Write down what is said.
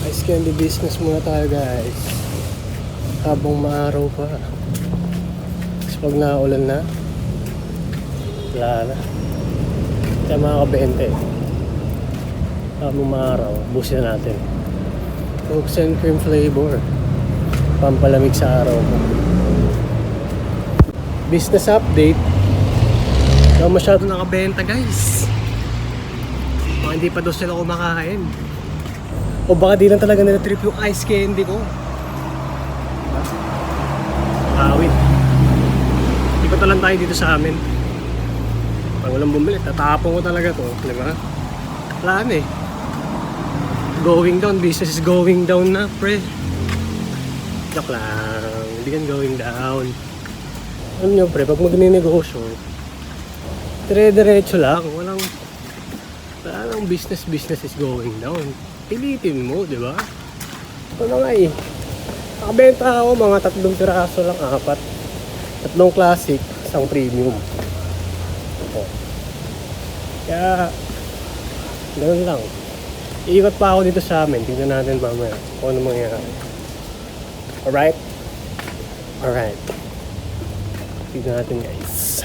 Ice candy business muna tayo guys. Habang maaraw pa. Kasi pag naulan na, wala na. Kaya mga kabente, habang maaraw, busin na natin. Cookies and cream flavor. Pampalamig sa araw mo. Business update. Daw masyado nakabenta guys. Baka hindi pa daw sila kumakain. O baka di lang talaga nila-trip yung ice candy ko. Awit. Ikot na lang tayo dito sa amin. Pag walang bumili, tatapon ko talaga to. Diba? Wala na eh. Going down. Business is going down na, pre. Joke lang. Hindi kan going down. Ano nyo, pre? Pag magninegosyo, dire-diretso lang. Walang business is going down. Pilitin mo, di ba? Ito na nga eh. Nakabenta ako mga 3 piraso lang, 4. 3 classic, 1 premium. Ito. Kaya, ganoon lang. Iikot pa ako dito sa amin. Tingnan natin mamaya kung ano mangyayari. Alright? Alright. Tingnan natin guys.